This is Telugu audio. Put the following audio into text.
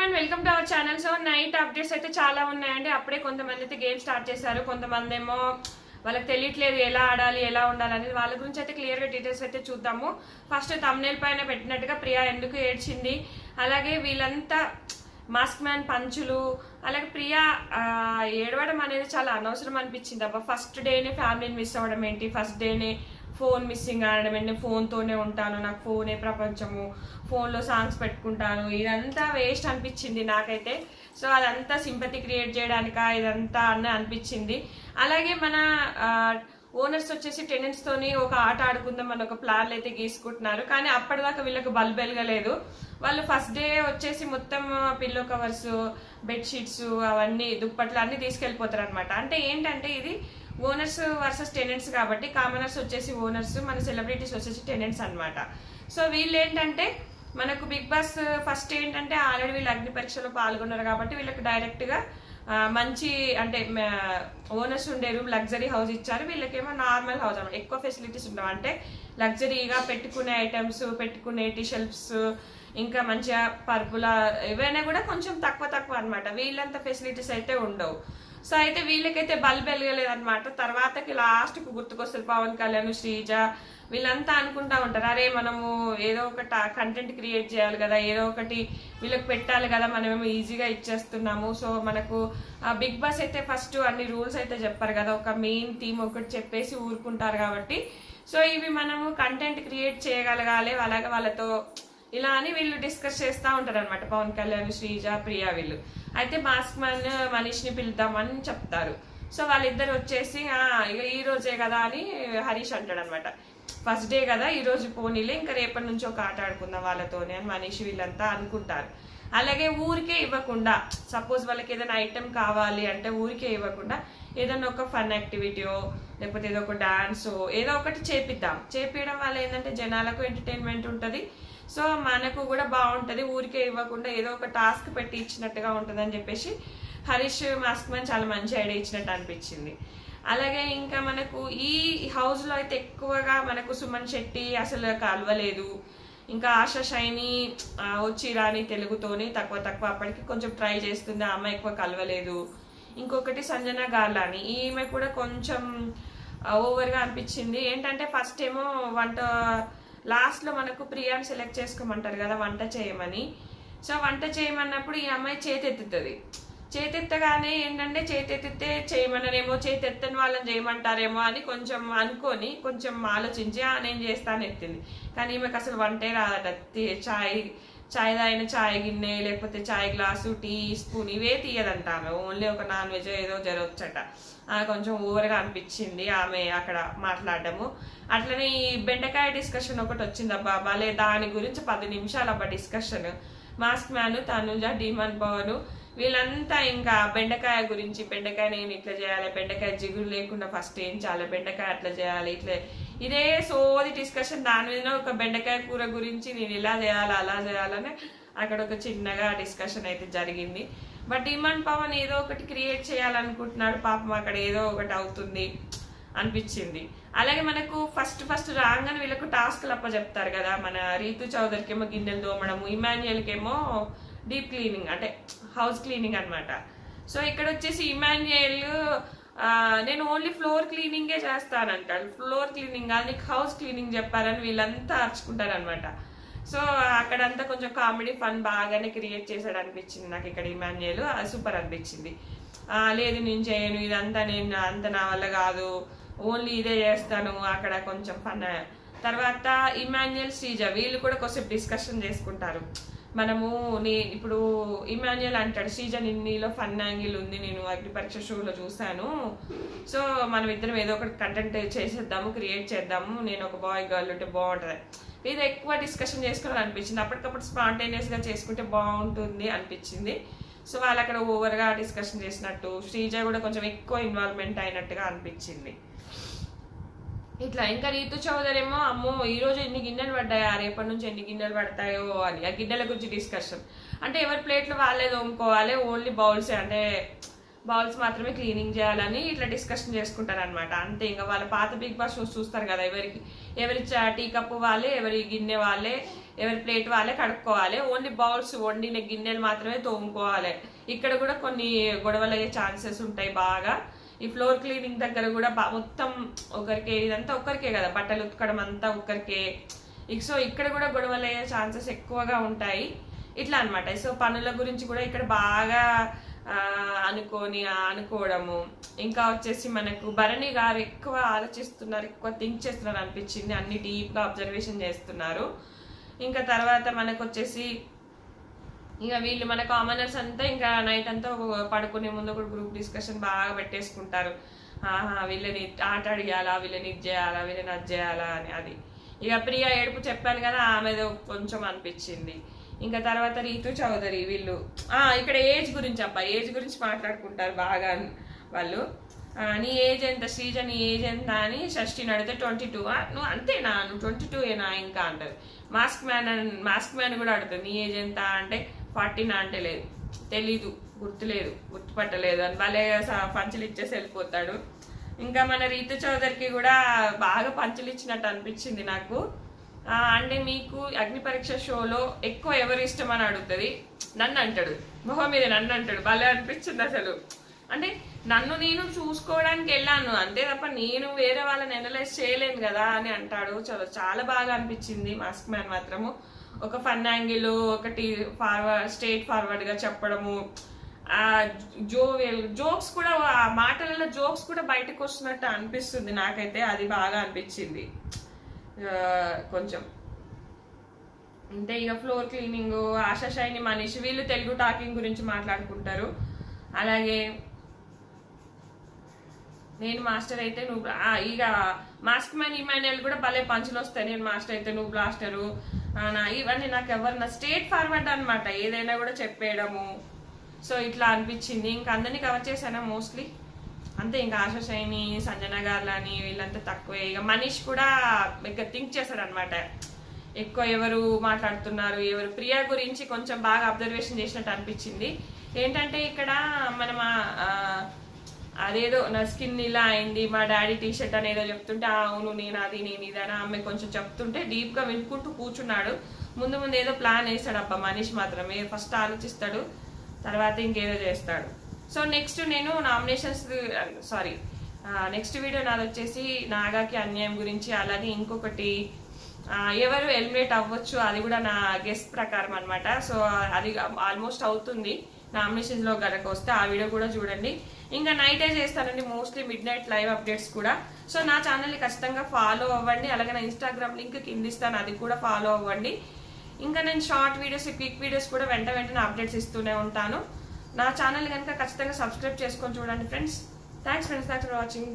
Everyone welcome to our channel. So night updates అయితే చాలా ఉన్నాయండి. అప్పుడే కొంతమంది అయితే గేమ్ స్టార్ట్ చేశారు, కొంతమంది ఏమో వాళ్ళకి తెలియట్లేదు ఎలా ఆడాలి ఎలా ఉండాలి అనేది. వాళ్ళ గురించి అయితే క్లియర్ గా డీటెయిల్స్ అయితే చూద్దాము. ఫస్ట్ థంబ్నెయిల్ పైన పెట్టినట్టుగా ప్రియా ఎందుకు ఏడ్చింది, అలాగే వీళ్ళంతా మాస్క్ మ్యాన్ పంచులు, అలాగే ప్రియా ఏడవడం అనేది చాలా అనవసరం అనిపించింది. అబ్బా ఫస్ట్ డేనే ఫ్యామిలీని మిస్ అవ్వడం ఏంటి, ఫస్ట్ డేనే ఫోన్ మిస్సింగ్ ఆడడం ఏంటి, ఫోన్తోనే ఉంటాను, నాకు ఫోనే ప్రపంచము, ఫోన్లో సాంగ్స్ పెట్టుకుంటాను, ఇదంతా వేస్ట్ అనిపించింది నాకైతే. సో అదంతా సింపతి క్రియేట్ చేయడానికా ఇదంతా అని అనిపించింది. అలాగే మన ఓనర్స్ వచ్చేసి టెనెంట్స్ తోని ఒక ఆట ఆడుకుందాం అని ఒక ప్లాన్లు అయితే గీసుకుంటున్నారు. కానీ అప్పటిదాకా వీళ్ళకి బల్బ్ వెలగలేదు. వాళ్ళు ఫస్ట్ డే వచ్చేసి మొత్తం పిల్లో కవర్స్, బెడ్షీట్స్, అవన్నీ దుప్పట్లు అన్ని తీసుకెళ్లిపోతారు అనమాట. అంటే ఏంటంటే ఇది ఓనర్స్ వర్సెస్ టెనెంట్స్ కాబట్టి, కామనర్స్ వచ్చేసి ఓనర్స్, మన సెలబ్రిటీస్ వచ్చేసి టెనెంట్స్ అనమాట. సో వీళ్ళు ఏంటంటే మనకు బిగ్ బాస్ ఫస్ట్ ఏంటంటే ఆల్రెడీ వీళ్ళు అగ్ని పరీక్షలో పాల్గొన్నారు కాబట్టి వీళ్ళకి డైరెక్ట్ గా మంచి అంటే ఓనర్స్ ఉండే రూమ్ లగ్జరీ హౌస్ ఇచ్చారు. వీళ్ళకేమో నార్మల్ హౌస్ అన్నమాట. ఎక్కువ ఫెసిలిటీస్ ఉండవు, అంటే లగ్జరీగా పెట్టుకునే ఐటమ్స్, పెట్టుకునే టీ షెల్ఫ్స్, ఇంకా మంచిగా పరుపుల ఏవైనా కూడా కొంచెం తక్కువ అనమాట. వీళ్ళంత ఫెసిలిటీస్ అయితే ఉండవు. సో అయితే వీళ్ళకైతే బల్బ్ వెలగలేదు అనమాట. తర్వాతకి లాస్ట్ కు గుర్తుకొస్తారు పవన్ కళ్యాణ్, శ్రీజ, వీళ్ళంతా అనుకుంటా ఉంటారు, అరే మనము ఏదో ఒక కంటెంట్ క్రియేట్ చేయాలి కదా, ఏదో ఒకటి వీళ్ళకి పెట్టాలి కదా, మనమేమో ఈజీగా ఇచ్చేస్తున్నాము. సో మనకు బిగ్ బాస్ అయితే ఫస్ట్ అన్ని రూల్స్ అయితే చెప్పారు కదా, ఒక మెయిన్ థీమ్ ఒకటి చెప్పేసి ఊరుకుంటారు కాబట్టి. సో ఇవి మనము కంటెంట్ క్రియేట్ చేయగలగాలి, అలాగే వాళ్ళతో ఇలా అని వీళ్ళు డిస్కస్ చేస్తూ ఉంటారు అనమాట. పవన్ కళ్యాణ్, శ్రీజ, ప్రియా వీళ్ళు అయితే మాస్క్ మ్యాన్ మనీష్ని పిలుద్దామని చెప్తారు. సో వాళ్ళిద్దరు వచ్చేసి ఇక ఈ రోజే కదా అని హరీష్ అంటాడు అనమాట. ఫస్ట్ డే కదా ఈ రోజు పోనీలే, ఇంకా రేపటి నుంచి ఒక ఆట ఆడుకుందాం వాళ్ళతోనే అని మనీష్ వీళ్ళంతా అనుకుంటారు. అలాగే ఊరికే ఇవ్వకుండా, సపోజ్ వాళ్ళకి ఏదైనా ఐటెం కావాలి అంటే ఊరికే ఇవ్వకుండా ఏదైనా ఒక ఫన్ యాక్టివిటీయో లేకపోతే ఏదో ఒక డాన్స్ ఏదో ఒకటి చేపియడం వల్ల ఏంటంటే జనాలకు ఎంటర్టైన్మెంట్ ఉంటుంది. సో మనకు కూడా బాగుంటది, ఊరికే ఇవ్వకుండా ఏదో ఒక టాస్క్ పెట్టి ఇచ్చినట్టుగా ఉంటుంది అని చెప్పేసి హరీష్ మాస్క్ మ్యాన్ చాలా మంచి ఐడియా ఇచ్చినట్టు అనిపించింది. అలాగే ఇంకా మనకు ఈ హౌస్ లో అయితే ఎక్కువగా మనకు సుమన్ శెట్టి అసలు కలవలేదు, ఇంకా ఆశా షైని వచ్చి రాని తెలుగుతోని తక్కువ అప్పటికి కొంచెం ట్రై చేస్తుంది, ఆమె ఎక్కువ కలవలేదు. ఇంకొకటి సంజన గార్లాని, ఈమె కూడా కొంచెం ఓవర్ గా అనిపించింది. ఏంటంటే ఫస్ట్ ఏమో వంట లాస్ట్ లో మనకు ప్రియాని సెలెక్ట్ చేసుకోమంటారు కదా వంట చేయమని. సో వంట చేయమన్నప్పుడు ఈ అమ్మాయి చేతెత్తగానే ఏంటంటే చేతెత్తితే చేయమన్నారేమో, చేతెత్తని వాళ్ళని చేయమంటారేమో అని కొంచెం అనుకొని కొంచెం ఆలోచించి నేను చేస్తాను ఎత్తింది. కానీ ఈమెకు అసలు వంటే రాదట. చాయ్ తాగిన చాయ్ గిన్నె లేకపోతే చాయ్ గ్లాసు, టీ స్పూన్ ఇవే తీయదంట ఆమె. ఓన్లీ ఒక నాన్ వెజ్ ఏదో జరగచ్చట. కొంచెం ఓవర్గా అనిపించింది ఆమె అక్కడ మాట్లాడటము. అట్లనే ఈ బెండకాయ డిస్కషన్ ఒకటి వచ్చింది అబ్బా భలే, దాని గురించి 10 నిమిషాలు అబ్బా discussion. Mask man, Tanuja, demon Pavan వీళ్ళంతా ఇంకా బెండకాయ గురించి, బెండకాయ నేను ఇట్లా చేయాలి, బెండకాయ జిగురు లేకుండా ఫస్ట్ ఏం చేయాలి, బెండకాయ అట్లా చేయాలి, ఇట్లా ఇదే సోది డిస్కషన్. దాని మీద ఒక బెండకాయ కూర గురించి నేను ఇలా చేయాలి అలా చేయాలని అక్కడ ఒక చిన్నగా డిస్కషన్ అయితే జరిగింది. బట్ డీమన్ పవన్ ఏదో ఒకటి క్రియేట్ చేయాలనుకుంటున్నాడు, పాపం అక్కడ ఏదో ఒకటి అవుతుంది అనిపించింది. అలాగే మనకు ఫస్ట్ రాగానే వీళ్ళకు టాస్క్లు అప్ప చెప్తారు కదా. మన రీతు చౌదరికి ఏమో గిన్నెలు తోమడము, ఇమాన్యుయల్కేమో డీప్ క్లీనింగ్ అంటే హౌస్ క్లీనింగ్ అనమాట. సో ఇక్కడ వచ్చేసి ఇమాన్యుయల్ నేను ఓన్లీ ఫ్లోర్ క్లీనింగే చేస్తానంటాడు. ఫ్లోర్ క్లీనింగ్ కాదు నీకు హౌస్ క్లీనింగ్ చెప్పారని వీళ్ళంతా అర్చుకుంటారు అనమాట. సో అక్కడంతా కొంచెం కామెడీ ఫన్ బాగానే క్రియేట్ చేశాడు అనిపించింది నాకు ఇక్కడ ఇమాన్యుయల్. అది సూపర్ అనిపించింది. లేదు నేను చేయను, ఇదంతా నేను అంత నా వల్ల కాదు, ఓన్లీ ఇదే చేస్తాను, అక్కడ కొంచెం ఫన్. తర్వాత ఇమాన్యుయల్, శ్రీజ వీళ్ళు కూడా కొంచెం డిస్కషన్ చేసుకుంటారు. మనము ఇప్పుడు ఇమాన్యుయల్ అంటాడు, శ్రీజ నీలో ఫన్ యాంగిల్ ఉంది, నేను అగ్ని పరీక్ష షోలో చూసాను, సో మనం ఇద్దరం ఏదో ఒకటి కంటెంట్ చేసేద్దాము, క్రియేట్ చేద్దాము, నేను ఒక బాయ్ గర్ల్ ఉంటే బాగుంటుంది. ఇది ఎక్కువ డిస్కషన్ చేసుకోవాలి అనిపించింది. అప్పటికప్పుడు స్పాంటేనియస్ గా చేసుకుంటే బాగుంటుంది అనిపించింది. సో వాళ్ళు అక్కడ ఓవర్ గా డిస్కషన్ చేసినట్టు, శ్రీజ కూడా కొంచెం ఎక్కువ ఇన్వాల్వ్మెంట్ అయినట్టుగా అనిపించింది. ఇట్లా ఇంకా రీతు చౌదరి ఏమో అమ్మో ఈ రోజు ఎన్ని గిన్నెలు పడ్డాయా, రేపటి నుంచి ఎన్ని గిన్నెలు పడతాయో అని ఆ గిన్నెల గురించి డిస్కషన్. అంటే ఎవరి ప్లేట్లు వాళ్ళే తోముకోవాలి, ఓన్లీ బౌల్స్ అంటే బౌల్స్ మాత్రమే క్లీనింగ్ చేయాలని ఇట్లా డిస్కషన్ చేసుకుంటారు అనమాట. అంతే. ఇంకా వాళ్ళ పాత బిగ్ బాస్ షోస్ చూస్తారు కదా, ఎవరి టీ కప్పు వాళ్ళే, ఎవరి గిన్నె వాళ్ళే, ఎవరి ప్లేట్ వాళ్ళే కడుక్కోవాలి. ఓన్లీ బౌల్స్ వండిన గిన్నెలు మాత్రమే తోముకోవాలి. ఇక్కడ కూడా కొన్ని గొడవలు అయ్యే ఛాన్సెస్ ఉంటాయి బాగా. ఈ ఫ్లోర్ క్లీనింగ్ దగ్గర కూడా మొత్తం ఒకరికే, ఇదంతా ఒక్కరికే కదా, బట్టలు ఉతకడం అంతా ఒక్కరికే. సో ఇక్కడ కూడా గొడవలు అయ్యే ఛాన్సెస్ ఎక్కువగా ఉంటాయి ఇట్లా అనమాట. సో పనుల గురించి కూడా ఇక్కడ బాగా అనుకోవడము. ఇంకా వచ్చేసి మనకు భరణి గారు ఎక్కువ ఆలోచిస్తున్నారు, ఎక్కువ థింక్ చేస్తున్నారు అనిపించింది, అన్ని డీప్గా అబ్జర్వేషన్ చేస్తున్నారు. ఇంకా తర్వాత మనకు వచ్చేసి ఇంకా వీళ్ళు మన కామనర్స్ అంతా ఇంకా నైట్ అంతా పడుకునే ముందు ఒక గ్రూప్ డిస్కషన్ బాగా పెట్టేసుకుంటారు. వీళ్ళని ఆట అడిగాలా, వీళ్ళని ఇది చేయాలా, వీళ్ళని అది చేయాలా అని. అది ఇక ప్రియా ఏడుపు చెప్పాను కదా, ఆమెది కొంచెం అనిపించింది. ఇంకా తర్వాత రీతు చౌదరి వీళ్ళు ఇక్కడ ఏజ్ గురించి ఏజ్ గురించి మాట్లాడుకుంటారు బాగా వాళ్ళు. నీ ఏజ్ ఎంత శ్రీజ, నీ ఏజ్ ఎంత అని షష్ఠిని అడిగితే 22. నువ్వు అంతేనా, నువ్వు 22 ఇంకా అంటారు. మాస్క్ మ్యాన్ కూడా అడుగుతుంది నీ ఏజ్ ఎంత అంటే 40 అంటే లేదు, తెలీదు, గుర్తులేదు, గుర్తుపట్టలేదు అని వాళ్ళే పంచులు ఇచ్చేసి వెళ్ళిపోతాడు. ఇంకా మన రీతు చౌదరికి కూడా బాగా పంచులు ఇచ్చినట్టు అనిపించింది నాకు. అంటే మీకు అగ్ని పరీక్ష షోలో ఎక్కువ ఎవరు ఇష్టం అని అడుగుతుంది, నన్ను అంటాడు, మొహం మీద నన్ను అంటాడు. భలే అనిపించింది అసలు. అంటే నన్ను నేను చూసుకోవడానికి వెళ్ళాను అంతే తప్ప నేను వేరే వాళ్ళని అనలైజ్ చేయలేను కదా అని అంటాడు. చాలా బాగా అనిపించింది మాస్క్ మ్యాన్ మాత్రము. ఒక ఫన్ యాంగిల్, ఒకటి స్ట్రైట్ ఫార్వర్డ్ గా చెప్పడము, జోక్స్ కూడా, ఆ మాటలలో జోక్స్ కూడా బయటకు వస్తున్నట్టు అనిపిస్తుంది నాకైతే. అది బాగా అనిపించింది కొంచెం. అంటే ఇక ఫ్లోర్ క్లీనింగ్, ఆశా షైని, మనీష్ వీళ్ళు తెలుగు టాకింగ్ గురించి మాట్లాడుకుంటారు. అలాగే నేను మాస్టర్ అయితే నువ్వు, ఇక మాస్క్ మ్యాన్ ఇమాన్యుయల్ కూడా భలే పంచులు వస్తాయి. నేను మాస్టర్ అయితే నువ్వు బ్లాస్టరు, ఇవన్నీ నాకు ఎవరు స్ట్రేట్ ఫార్వర్డ్ అనమాట, ఏదైనా కూడా చెప్పేయడము. సో ఇట్లా అనిపించింది. ఇంకా అందరినీ కవర్ చేశాను మోస్ట్లీ అంతే. ఇంకా ఆశా షైని, సంజన గార్లని వీళ్ళంతా తక్కువే. ఇక మనీష్ కూడా ఇంకా థింక్ చేశాడు అనమాట, ఎక్కువ ఎవరు మాట్లాడుతున్నారు, ఎవరు. ప్రియా గురించి కొంచెం బాగా అబ్జర్వేషన్ చేసినట్టు అనిపించింది. ఏంటంటే ఇక్కడ మనం అదేదో నా స్కిన్ ఇలా అయింది, మా డాడీ టీషర్ట్ అనేదో చెప్తుంటే అవును నేను అది నేను ఇదని ఆమె కొంచెం చెప్తుంటే డీప్ గా వినుకుంటూ కూర్చున్నాడు. ముందు ముందు ఏదో ప్లాన్ వేస్తాడు అబ్బా మనీష్ మాత్రమే. ఫస్ట్ ఆలోచిస్తాడు, తర్వాత ఇంకేదో చేస్తాడు. సో నెక్స్ట్ నేను నెక్స్ట్ వీడియో నాది వచ్చేసి నాగాకి అన్యాయం గురించి. అలాగే ఇంకొకటి ఎవరు ఎలిమినేట్ అవ్వచ్చు అది కూడా నా గెస్ట్ ప్రకారం అనమాట. సో అది ఆల్మోస్ట్ అవుతుంది నామినేషన్స్ లో కనుక వస్తే ఆ వీడియో కూడా చూడండి. ఇంకా నైటే చేస్తానండి mostly mid night live updates కూడా. సో నా ఛానల్ని ఖచ్చితంగా ఫాలో అవ్వండి. అలాగే నా ఇన్స్టాగ్రామ్ లింక్ కింద ఇస్తాను, అది కూడా ఫాలో అవ్వండి. ఇంకా నేను షార్ట్ వీడియోస్, క్విక్ వీడియోస్ కూడా వెంటనే అప్డేట్స్ ఇస్తూనే ఉంటాను. నా ఛానల్ కనుక ఖచ్చితంగా సబ్స్క్రైబ్ చేసుకొని చూడండి ఫ్రెండ్స్. Thanks for watching.